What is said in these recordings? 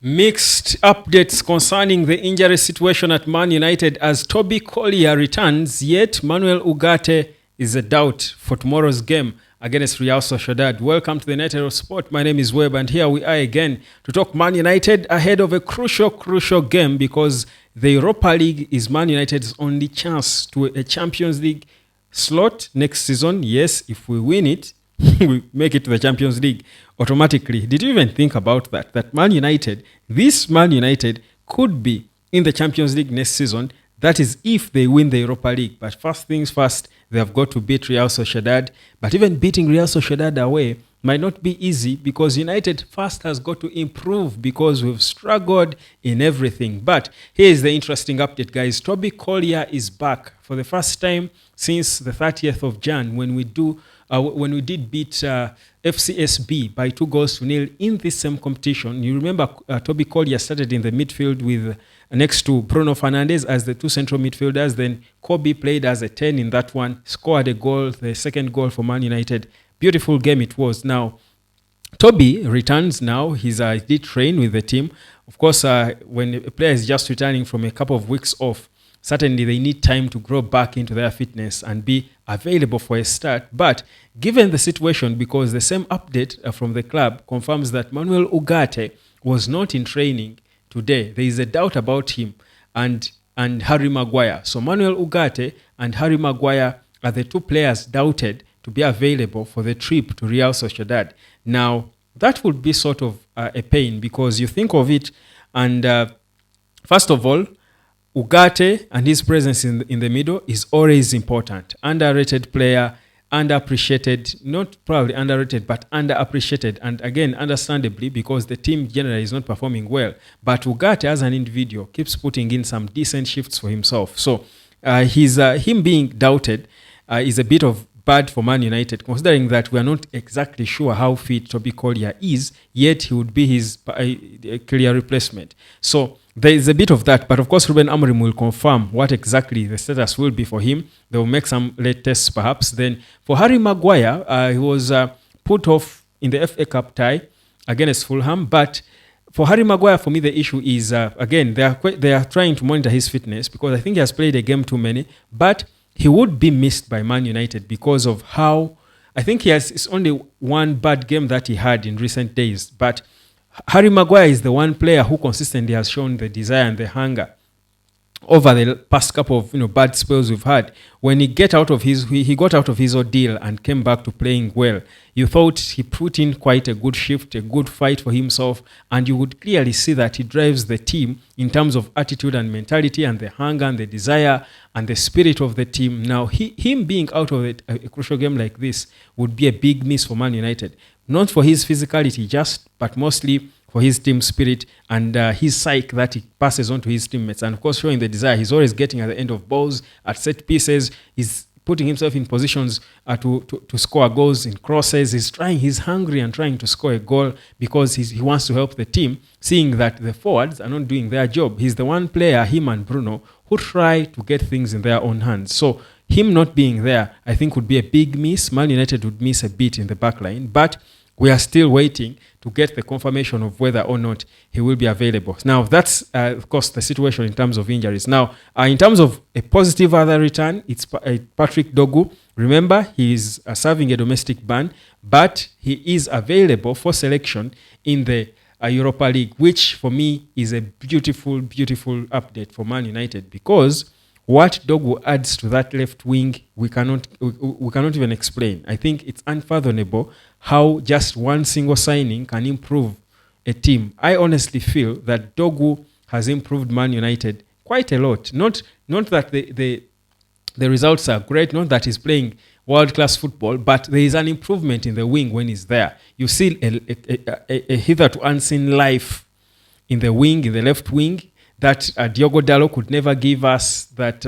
Mixed updates concerning the injury situation at Man United as Toby Collyer returns, yet Manuel Ugarte is a doubt for tomorrow's game against Real Sociedad. Welcome to the Net Hero Sport. My name is Webb, and here we are again to talk Man United ahead of a crucial game because the Europa League is Man United's only chance to a Champions League slot next season. Yes, if we win it, we make it to the Champions League automatically. Did you even think about that? That this Man United could be in the Champions League next season. That is if they win the Europa League. But first things first, they have got to beat Real Sociedad. But even beating Real Sociedad away might not be easy because United first has got to improve because we've struggled in everything. But here's the interesting update, guys. Toby Collyer is back for the first time since the 30th of Jan when we did beat FCSB by 2-0 in this same competition. You remember Toby Collyer started in the midfield with next to Bruno Fernandes as the two central midfielders. Then Kobe played as a 10 in that one, scored a goal, the second goal for Man United. Beautiful game it was. Now, Toby returns now. He did train with the team. Of course, when a player is just returning from a couple of weeks off, certainly they need time to grow back into their fitness and be available for a start. But given the situation, because the same update from the club confirms that Manuel Ugarte was not in training today, there is a doubt about him and Harry Maguire. So Manuel Ugarte and Harry Maguire are the two players doubted to be available for the trip to Real Sociedad. Now, that would be sort of a pain because you think of it and first of all, Ugarte and his presence in the middle is always important. Underrated player, underappreciated, not probably underrated, but underappreciated. And again, understandably, because the team generally is not performing well. But Ugarte, as an individual, keeps putting in some decent shifts for himself. So him being doubted is a bit of bad for Man United, considering that we are not exactly sure how fit Toby Collyer is, yet he would be his clear replacement. So there is a bit of that, but of course Ruben Amorim will confirm what exactly the status will be for him. They will make some late tests perhaps. Then for Harry Maguire, he was put off in the FA Cup tie against Fulham, but for Harry Maguire, for me, the issue is, again, they are trying to monitor his fitness because I think he has played a game too many, but he would be missed by Man United because of how, I think it's only one bad game that he had in recent days, but Harry Maguire is the one player who consistently has shown the desire and the hunger over the past couple of bad spells we've had. When he got out of his ordeal and came back to playing well, you thought he put in quite a good shift, a good fight for himself, and you would clearly see that he drives the team in terms of attitude and mentality and the hunger and the desire and the spirit of the team. Now, him being out of a crucial game like this would be a big miss for Man United. Not for his physicality but mostly for his team spirit and his psyche that he passes on to his teammates. And of course, showing the desire. He's always getting at the end of balls, at set pieces. He's putting himself in positions to score goals in crosses. He's hungry and trying to score a goal because he wants to help the team, seeing that the forwards are not doing their job. He's the one player, him and Bruno, who try to get things in their own hands. So him not being there, I think, would be a big miss. Man United would miss a bit in the back line, but we are still waiting to get the confirmation of whether or not he will be available. Now, that's, of course, the situation in terms of injuries. Now, in terms of a positive other return, it's Patrick Dogu. Remember, he is serving a domestic ban, but he is available for selection in the Europa League, which for me is a beautiful update for Man United because what Dogu adds to that left wing, we cannot even explain. I think it's unfathomable how just one single signing can improve a team. I honestly feel that Dogu has improved Man United quite a lot. Not that the results are great, not that he's playing world-class football, but there is an improvement in the wing when he's there. You see a hitherto unseen life in the wing, in the left wing, that Diogo Dalot could never give us, that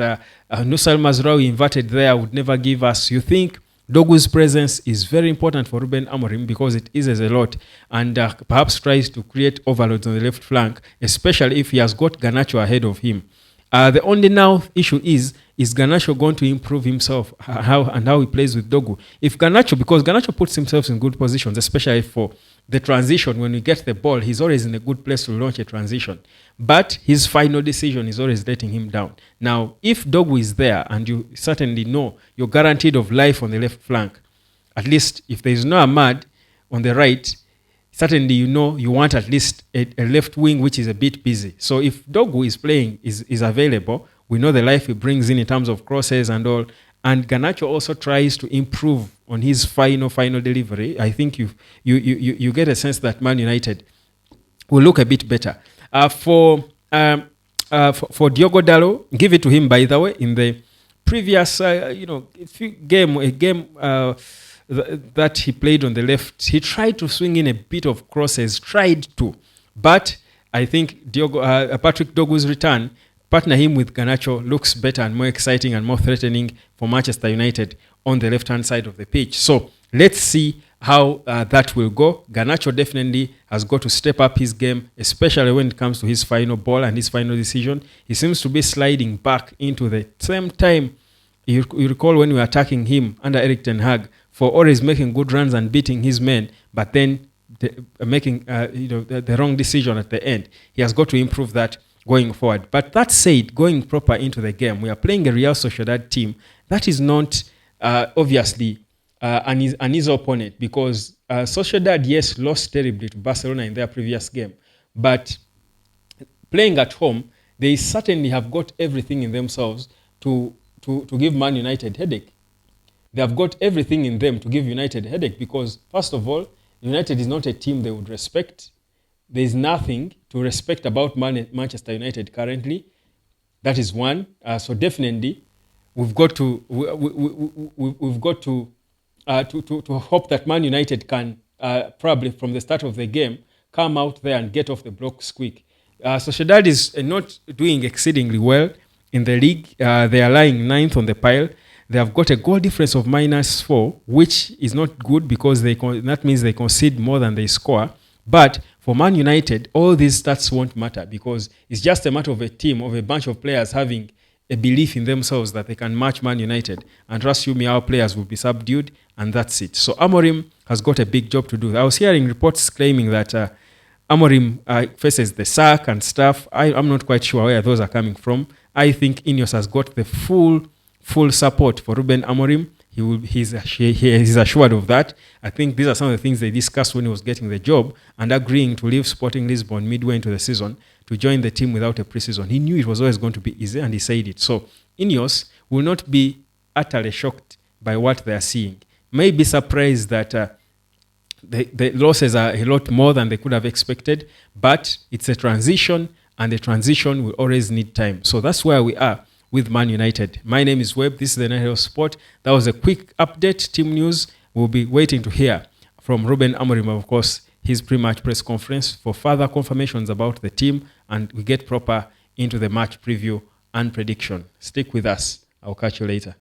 Nusal Mazraoui inverted there would never give us. You think Dogu's presence is very important for Ruben Amorim because it eases a lot and perhaps tries to create overloads on the left flank, especially if he has got Garnacho ahead of him. The only now issue is Garnacho going to improve himself, how he plays with Dogu? If Garnacho, because Garnacho puts himself in good positions, especially for the transition, when we get the ball, he's always in a good place to launch a transition. But his final decision is always letting him down. Now, if Dogu is there, and you certainly know you're guaranteed of life on the left flank, at least if there is no Ahmad on the right, certainly you know you want at least a left wing which is a bit busy. So if Dogu is playing, is available, we know the life he brings in terms of crosses and all. And Garnacho also tries to improve on his final delivery. I think you get a sense that Man United will look a bit better. For Diogo Dalot, give it to him, by the way, in the previous game that he played on the left, he tried to swing in a bit of crosses, but I think Patrick Dogu's return, partner him with Garnacho, looks better and more exciting and more threatening for Manchester United on the left-hand side of the pitch. So let's see how that will go. Garnacho definitely has got to step up his game, especially when it comes to his final ball and his final decision. He seems to be sliding back into the same time. You recall when we were attacking him under Erik ten Hag for always making good runs and beating his men, but then making the wrong decision at the end. He has got to improve that going forward. But that said, going proper into the game, we are playing a Real Sociedad team that is not obviously an easy opponent, because Sociedad, yes, lost terribly to Barcelona in their previous game, but playing at home, they certainly have got everything in themselves to give Man United headache. They have got everything in them to give United headache, because first of all, United is not a team they would respect. There is nothing to respect about Manchester United currently. That is one. So definitely, we've got to hope that Man United can probably from the start of the game come out there and get off the blocks quick. Sociedad is not doing exceedingly well in the league. They are lying ninth on the pile. They have got a goal difference of -4, which is not good, because that means they concede more than they score. But for Man United, all these stats won't matter, because it's just a matter of a team, of a bunch of players having a belief in themselves that they can match Man United. And trust you me, our players will be subdued, and that's it. So Amorim has got a big job to do. I was hearing reports claiming that Amorim faces the sack and stuff. I'm not quite sure where those are coming from. I think Ineos has got the full support for Ruben Amorim. He's assured of that. I think these are some of the things they discussed when he was getting the job, and agreeing to leave Sporting Lisbon midway into the season to join the team without a preseason. He knew it was always going to be easy, and he said it. So Ineos will not be utterly shocked by what they are seeing. May be surprised that the losses are a lot more than they could have expected, but it's a transition, and the transition will always need time. So that's where we are with Man United. My name is Webb. This is the Night of Sport. That was a quick update, team news. We'll be waiting to hear from Ruben Amorim, of course, his pre-match press conference for further confirmations about the team, and we get proper into the match preview and prediction. Stick with us. I'll catch you later.